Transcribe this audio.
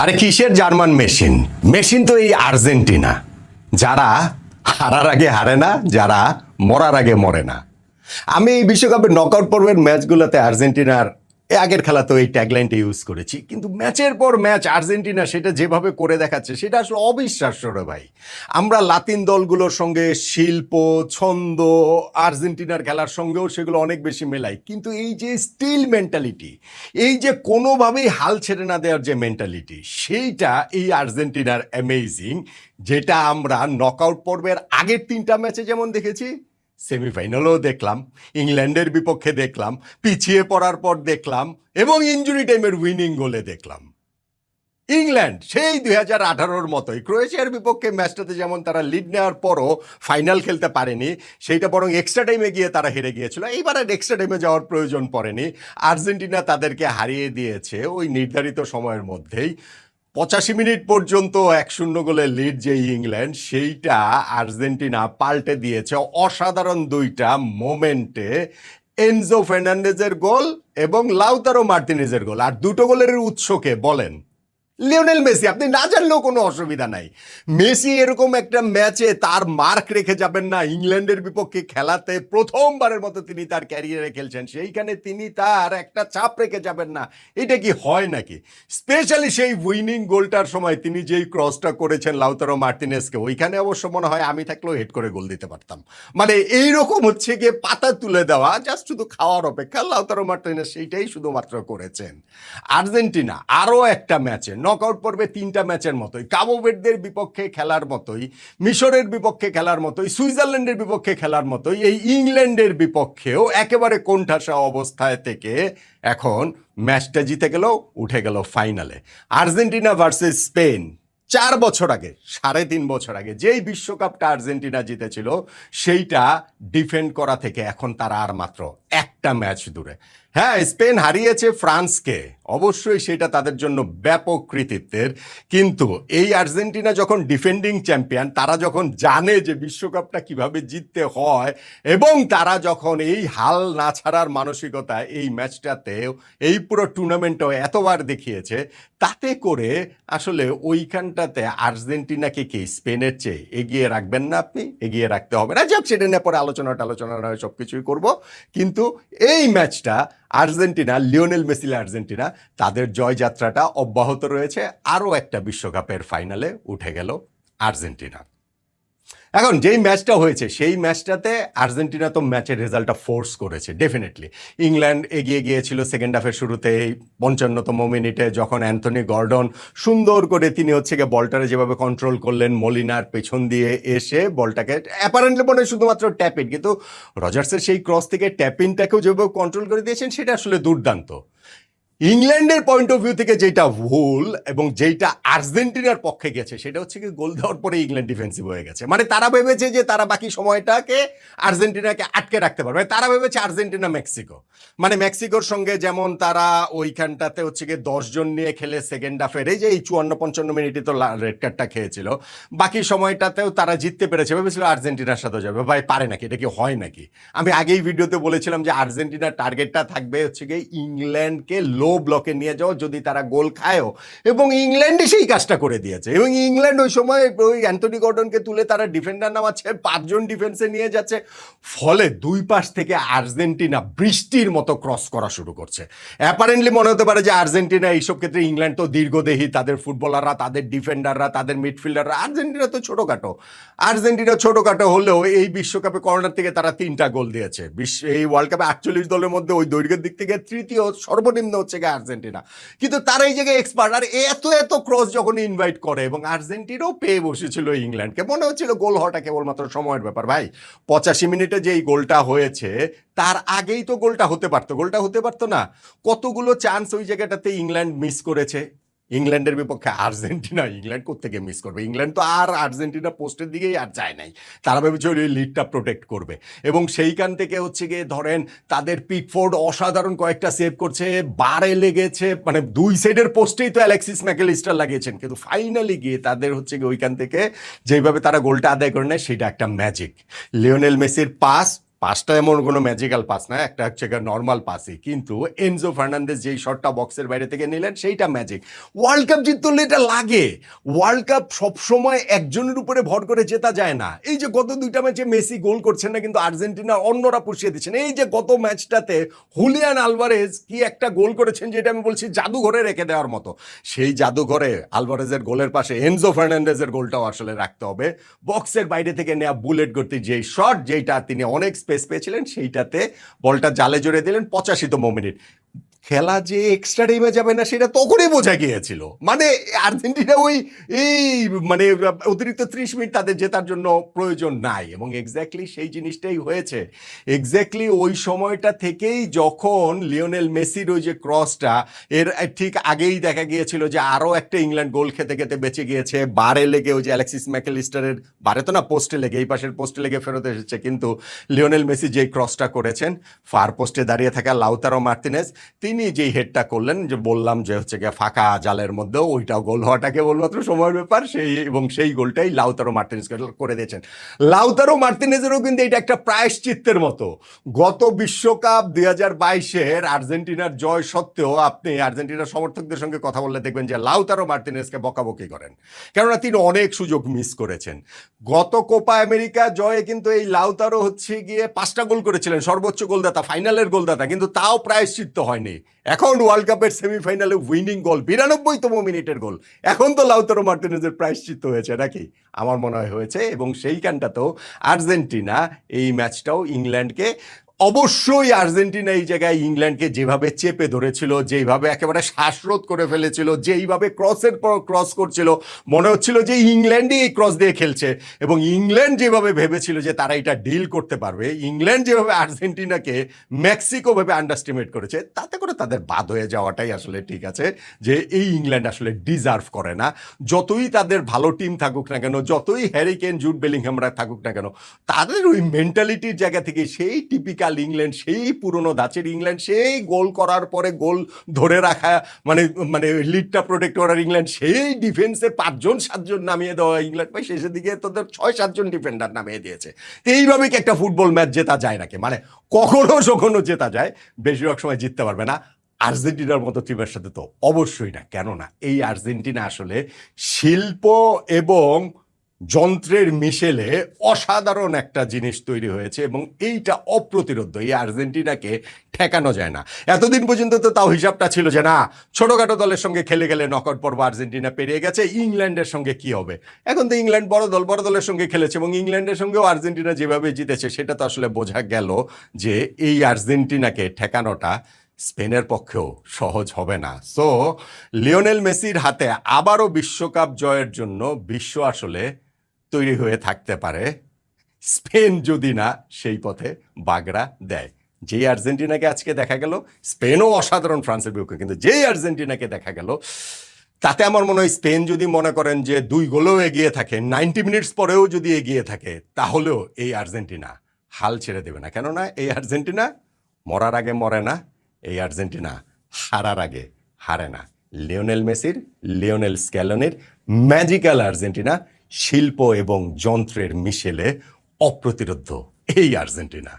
আরে কিসের German machine? Machine তো এই আর্জেন্টিনা, যারা হারার আগে হারে না, যারা মরার আগে মরে না। আমি এই বিশ্বকাপের নকআউট পর্বের ম্যাচগুলোতে আর্জেন্টিনার আগের খেলা তো এই ট্যাগলাইনটা ইউজ করেছি, কিন্তু ম্যাচের পর ম্যাচ আর্জেন্টিনা সেটা যেভাবে করে দেখাচ্ছে সেটা আসলে অবিশ্বাস্য রে ভাই। আমরা লাতিন দলগুলোর সঙ্গে শিল্প, ছন্দ, আর্জেন্টিনার খেলার সঙ্গেও সেগুলো অনেক বেশি মেলাই, কিন্তু এই যে স্টিল মেন্টালিটি, এই যে কোনোভাবেই হাল ছেড়ে না দেওয়ার যে মেন্টালিটি, সেইটা এই আর্জেন্টিনার অ্যামেজিং, যেটা আমরা নকআউট পর্বের আগের 3টা ম্যাচে যেমন দেখেছি, সেমিফাইনালও দেখলাম, ইংল্যান্ডের বিপক্ষে দেখলাম, পিছিয়ে পড়ার পর দেখলাম, এবং ইনজুরি টাইমের উইনিং গোলে দেখলাম। ইংল্যান্ড সেই 2018-র মতোই ক্রোয়েশিয়ার বিপক্ষে ম্যাচটাতে যেমন তারা লিড নেওয়ার পরও ফাইনাল খেলতে পারেনি, সেইটা বরং এক্সট্রা টাইমে গিয়ে তারা হেরে গিয়েছিল। এইবার আর এক্সট্রা টাইমে যাওয়ার প্রয়োজন পড়েনি, আর্জেন্টিনা তাদেরকে হারিয়ে দিয়েছে ওই নির্ধারিত সময়ের মধ্যেই। 85 মিনিট পর্যন্ত 1-0 গোলে লিড যে ইংল্যান্ড, সেইটা আর্জেন্টিনা পাল্টে দিয়েছে অসাধারণ 2টা মোমেন্টে, এনজো ফার্নান্ডেজের গোল এবং লাউতারো মার্টিনেজের গোল। আর 2টো গোলের উৎসকে বলেন লিওনেল মেসি। আপনি না জানলেও কোনো অসুবিধা নাই, মেসি এরকম একটা ম্যাচে তার মার্ক রেখে যাবেন না। ইংল্যান্ডের বিপক্ষে খেলাতে প্রথমবারের মতো তিনি তার ক্যারিয়ারে খেলছেন, সেইখানে তিনি তার একটা চাপ রেখে যাবেন না, এটা কি হয় নাকি? স্পেশালি সেই উইনিং গোলটার সময় তিনি যেই ক্রসটা করেছেন লাউতারো মার্টিনেজকে, ওইখানে অবশ্য মনে হয় আমি থাকলেও হেড করে গোল দিতে পারতাম। মানে এইরকম হচ্ছে গিয়ে পাতা তুলে দেওয়া, জাস্ট শুধু খাওয়ার অপেক্ষা। লাউতারো মার্টিনেজ সেইটাই শুধুমাত্র করেছেন। আর্জেন্টিনা আরও একটা ম্যাচে নকআউট পর্বে 3টা ম্যাচের মতোই, কাবো ভের্দের বিপক্ষে খেলার মতোই, মিশরের বিপক্ষে খেলার মতোই, সুইজারল্যান্ডের বিপক্ষে খেলার মতোই, এই ইংল্যান্ডের বিপক্ষেও একেবারে কোণঠাসা অবস্থায় থেকে এখন ম্যাচটা জিতে গেল, উঠে গেল ফাইনালে। আর্জেন্টিনা ভার্সেস স্পেন 4 বছর আগে, 3.5 বছর আগে যেই বিশ্বকাপটা আর্জেন্টিনা জিতেছিল, সেইটা ডিফেন্ড করা থেকে এখন তারা আর মাত্র একটা ম্যাচ দূরে। হ্যাঁ, স্পেন হারিয়েছে ফ্রান্সকে, অবশ্যই সেটা তাদের জন্য ব্যাপক কৃতিত্বের, কিন্তু এই আর্জেন্টিনা যখন ডিফেন্ডিং চ্যাম্পিয়ন, তারা যখন জানে যে বিশ্বকাপটা কিভাবে জিততে হয়, এবং তারা যখন এই হাল না ছাড়ার মানসিকতা এই ম্যাচটাতেও, এই পুরো টুর্নামেন্টেও এতবার দেখিয়েছে, তাতে করে আসলে ওইখানটাতে আর্জেন্টিনাকে কি স্পেনের চেয়ে এগিয়ে রাখবেন না? আপনি এগিয়ে রাখতে হবে না, যাক সেটা নিয়ে পরে আলোচনা সব কিছুই করবো। কিন্তু এই ম্যাচটা আর্জেন্টিনা, লিওনেল মেসি আর্জেন্টিনা, তাদের জয়যাত্রাটা অব্যাহত রয়েছে। আরও একটা বিশ্বকাপের ফাইনালে উঠে গেল আর্জেন্টিনা। এখন যেই ম্যাচটা হয়েছে সেই ম্যাচটাতে আর্জেন্টিনা তো ম্যাচের রেজাল্টটা ফোর্স করেছে ডেফিনেটলি। ইংল্যান্ড এগিয়ে গিয়েছিল সেকেন্ড হাফের শুরুতে, 55তম মিনিটে যখন অ্যান্থনি গর্ডন সুন্দর করে তিনি হচ্ছে গিয়ে বলটারে যেভাবে কন্ট্রোল করলেন, মলিনার পেছন দিয়ে এসে বলটাকে অ্যাপারেন্টলি মনে হয় শুধুমাত্র ট্যাপিন, কিন্তু রজার্সের সেই ক্রস থেকে ট্যাপিনটাকেও যেভাবে কন্ট্রোল করে দিয়েছেন সেটা আসলে দুর্দান্ত। ইংল্যান্ডের পয়েন্ট অফ ভিউ থেকে যেটা ভুল এবং যেটা আর্জেন্টিনার পক্ষে গেছে, সেটা হচ্ছে কি গোল দেওয়ার পরে ইংল্যান্ড ডিফেন্সিভ হয়ে গেছে। মানে তারা ভেবেছে যে তারা বাকি সময়টাকে আর্জেন্টিনাকে আটকে রাখতে পারবে, তারা ভেবেছে আর্জেন্টিনা মেক্সিকো, মানে মেক্সিকোর সঙ্গে যেমন তারা ওইখানটাতে হচ্ছে গিয়ে 10 জন নিয়ে খেলে সেকেন্ড হাফের এই যে এই 54-55 মিনিটে তো রেড কার্ডটা খেয়েছিল, বাকি সময়টাতেও তারা জিততে পেরেছে, ভেবেছিল আর্জেন্টিনার সাথে যাবে। ভাই পারে নাকি? এটা কি হয় নাকি? আমি আগেই ভিডিওতে বলেছিলাম যে আর্জেন্টিনার টার্গেটটা থাকবে হচ্ছে গিয়ে ইংল্যান্ডকে লো ব্লকে নিয়ে যাও যদি তারা গোল খায়ও, এবং ইংল্যান্ডে সেই কাজটা করে দিয়েছে। এবং ইংল্যান্ড ওই সময় ওই অ্যান্থনি গর্ডনকে তুলে তারা ডিফেন্ডার নামাচ্ছে, 5 জন ডিফেন্সে নিয়ে যাচ্ছে, ফলে দুই পাশ থেকে আর্জেন্টিনা বৃষ্টির মতো ক্রস করা শুরু করছে। অ্যাপারেন্টলি মনে হতে পারে যে আর্জেন্টিনা এইসব ক্ষেত্রে, ইংল্যান্ড তো দীর্ঘদেহী, তাদের ফুটবলাররা, তাদের ডিফেন্ডাররা, তাদের মিডফিল্ডাররা, আর্জেন্টিনা তো ছোটোখাটো। আর্জেন্টিনা ছোটোখাটো হলেও এই বিশ্বকাপে কর্নার থেকে তারা 3টা গোল দিয়েছে। এই ওয়ার্ল্ড কাপে 48 দলের মধ্যে ওই দৈর্ঘ্যের দিক থেকে তৃতীয় সর্বনিম্ন হচ্ছে আর্জেন্টিনা, কিন্তু তারা এই জায়গায় এক্সপার্ট। আর এত ক্রস যখন ইনভাইট করে, এবং আর্জেন্টিনাও পেয়ে বসেছিল ইংল্যান্ডকে, মনে হচ্ছিল গোল হওয়াটা কেবলমাত্র সময়ের ব্যাপার। ভাই 85 মিনিটে যে এই গোলটা হয়েছে, তার আগেই তো গোলটা হতে পারতো না? কতগুলো চান্স ওই জায়গাটাতে ইংল্যান্ড মিস করেছে। ইংল্যান্ডের বিপক্ষে আর্জেন্টিনা, ইংল্যান্ড কোত্থেকে মিস করবে? ইংল্যান্ড তো আর আর্জেন্টিনা পোস্টের দিকেই আর যায় নাই, তারা ভেবেছে ওই লিডটা প্রোটেক্ট করবে। এবং সেইখান থেকে হচ্ছে গিয়ে ধরেন তাদের পিকফোর্ড অসাধারণ কয়েকটা সেভ করছে, বারে লেগেছে, মানে 2 সাইডের পোস্টেই তো অ্যালেক্সিস ম্যাকঅ্যালিস্টার লাগিয়েছেন, কিন্তু ফাইনালি গিয়ে তাদের হচ্ছে গিয়ে ওইখান থেকে যেইভাবে তারা গোলটা আদায় করে নেয়, সেটা একটা ম্যাজিক। লিওনেল মেসির পাস, পাসটা এমন কোনো ম্যাজিক্যাল পাস না, একটা হচ্ছে নর্মাল পাসই, কিন্তু এনজো ফার্নান্দেজ যেই শটটা বক্সের বাইরে থেকে নিলেন সেইটা ম্যাজিক। ওয়ার্ল্ড কাপ জিততে হলে এটা লাগে। ওয়ার্ল্ড কাপ সবসময় একজনের উপরে ভর করে জেতা যায় না। এই যে গত 2টা ম্যাচে মেসি গোল করছেন না, কিন্তু আর্জেন্টিনা অন্যরা পুষিয়ে দিচ্ছেন। এই যে গত ম্যাচটাতে হুলিয়ান আলভারেজ কি একটা গোল করেছেন, যেটা আমি বলছি জাদুঘরে রেখে দেওয়ার মতো। সেই জাদুঘরে আলভারেজের গোলের পাশে এনজো ফার্নান্ডেজের গোলটাও আসলে রাখতে হবে। বক্সের বাইরে থেকে নেওয়া বুলেট করতে যেই শট, যেইটা তিনি অনেক স্পেস পেয়েছিলেন, সেইটাতে বলটা জালে জড়িয়ে দিলেন 85তম মিনিট। খেলা যে এক্সট্রা টাইমে যাবে না সেটা তখনই বোঝা গিয়েছিল। মানে আর্জেন্টিনা ওই এই মানে অতিরিক্ত 30 মিনিট তাদের জেতার জন্য প্রয়োজন নাই, এবং এক্স্যাক্টলি সেই জিনিসটাই হয়েছে। এক্স্যাক্টলি ওই সময়টা থেকেই যখন লিওনেল মেসির ওই যে ক্রসটা, এর ঠিক আগেই দেখা গিয়েছিল যে আরও একটা ইংল্যান্ড গোল খেতে খেতে বেঁচে গিয়েছে, বারে লেগে ওই যে অ্যালেক্সিস ম্যাকঅ্যালিস্টারের বারে তো না, পোস্টে লেগে, এই পাশের পোস্টে লেগে ফেরত এসেছে। কিন্তু লিওনেল মেসি যেই ক্রসটা করেছেন, ফার পোস্টে দাঁড়িয়ে থাকা লাউতারো মার্তিনেজ তিনি যেই হেডটা করলেন, যে বললাম যে হচ্ছে গিয়ে ফাঁকা জালের মধ্যেও ওইটাও গোল হওয়াটা কেবলমাত্র সময়ের ব্যাপার, সেই গোলটাই লাউতারো মার্তিনেজ করে দিয়েছেন। লাউতারো মার্তিনেজেরও কিন্তু এটা একটা প্রায়শ্চিত্তের মতো। গত বিশ্বকাপ 2022-এর আর্জেন্টিনার জয় সত্ত্বেও আপনি আর্জেন্টিনার সমর্থকদের সঙ্গে কথা বললে দেখবেন যে লাউতারো মার্তিনেজকে বকাবকি করেন, কেননা তিনি অনেক সুযোগ মিস করেছেন। গত কোপা আমেরিকা জয়ে কিন্তু এই লাউতারো হচ্ছে গিয়ে 5টা গোল করেছিলেন, সর্বোচ্চ গোলদাতা, ফাইনালের গোলদাতা, কিন্তু তাও প্রায়শ্চিত্ত হয়নি। এখন ওয়ার্ল্ড কাপের সেমিফাইনালে উইনিং গোল, 92তম মিনিটের গোল, এখন তো লাউতারো মার্টিনেজের প্রায়শ্চিত্ত হয়েছে নাকি? আমার মনে হয় হয়েছে। এবং সেইখানটাতেও আর্জেন্টিনা এই ম্যাচটাও ইংল্যান্ডকে, অবশ্যই আর্জেন্টিনা এই জায়গায় ইংল্যান্ডকে যেভাবে চেপে ধরেছিল, যেইভাবে একেবারে শ্বাসরোধ করে ফেলেছিল, যেইভাবে ক্রসের পর ক্রস করছিল, মনে হচ্ছিল যে ইংল্যান্ডই এই ক্রস দিয়ে খেলছে। এবং ইংল্যান্ড যেভাবে ভেবেছিল যে তারা এটা ডিল করতে পারবে, ইংল্যান্ড যেভাবে আর্জেন্টিনাকে মেক্সিকো ভাবে আন্ডারস্টিমেট করেছে, তাতে করে তাদের বাদ হয়ে যাওয়াটাই আসলে ঠিক আছে। যে এই ইংল্যান্ড আসলে ডিজার্ভ করে না। যতই তাদের ভালো টিম থাকুক না কেন, যতই হ্যারি কেন, জুড বেলিংহামরা থাকুক না কেন, তাদের ওই মেন্টালিটির জায়গা থেকে সেই টিপিক্যাল ইংল্যান্ড, সেই পুরনো ধাঁচের ইংল্যান্ড, সেই গোল করার পরে গোল ধরে রাখা, মানে মানে লিডটা প্রোটেক্ট করার ইংল্যান্ড, সেই ডিফেন্সে 5-7জন নামিয়ে দেওয়া ইংল্যান্ড, ভাই শেষের দিকে তোদের 6-7জন ডিফেন্ডার নামিয়ে দিয়েছে। তো এইভাবে কি একটা ফুটবল ম্যাচ জেতা যায় নাকি? মানে কখনো জেতা যায়, বেশিরভাগ সময় জিততে পারবে না। আর্জেন্টিনার মতো টিমের সাথে তো অবশ্যই না। কেননা এই আর্জেন্টিনা আসলে শিল্প এবং যন্ত্রের মিশেলে অসাধারণ একটা জিনিস তৈরি হয়েছে, এবং এইটা অপ্রতিরোধ্য। এই আর্জেন্টিনাকে ঠেকানো যায় না। এতদিন পর্যন্ত তো তাও হিসাবটা ছিল যে না, ছোটখাটো দলের সঙ্গে খেলে গেলে নকআউট পর্ব আর্জেন্টিনা পেরিয়ে গেছে, ইংল্যান্ডের সঙ্গে কি হবে? এখন তো ইংল্যান্ড বড় দলের সঙ্গে খেলেছে, এবং ইংল্যান্ডের সঙ্গেও আর্জেন্টিনা যেভাবে জিতেছে, সেটা তো আসলে বোঝা গেল যে এই আর্জেন্টিনাকে ঠেকানোটা স্পেনের পক্ষেও সহজ হবে না। সো লিওনেল মেসির হাতে আবারও বিশ্বকাপ জয়ের জন্য বিশ্ব আসলে তৈরি হয়ে থাকতে পারে, স্পেন যদি না সেই পথে বাগড়া দেয়। যেই আর্জেন্টিনাকে আজকে দেখা গেল, স্পেনও অসাধারণ ফ্রান্সের বিপক্ষে, কিন্তু যেই আর্জেন্টিনাকে দেখা গেল, তাতে আমার মনে হয় স্পেন যদি মনে করেন যে 2 গোলেও এগিয়ে থাকে, 90 মিনিটস পরেও যদি এগিয়ে থাকে, তাহলেও এই আর্জেন্টিনা হাল ছেড়ে দেবে না। কেননা এই আর্জেন্টিনা মরার আগে মরে না, এই আর্জেন্টিনা হারার আগে হারে না। লিওনেল মেসির, লিওনেল স্ক্যালোনির ম্যাজিক্যাল আর্জেন্টিনা, শিল্প এবং যন্ত্রের মিশেলে অপ্রতিরোধ্য এই আর্জেন্টিনা।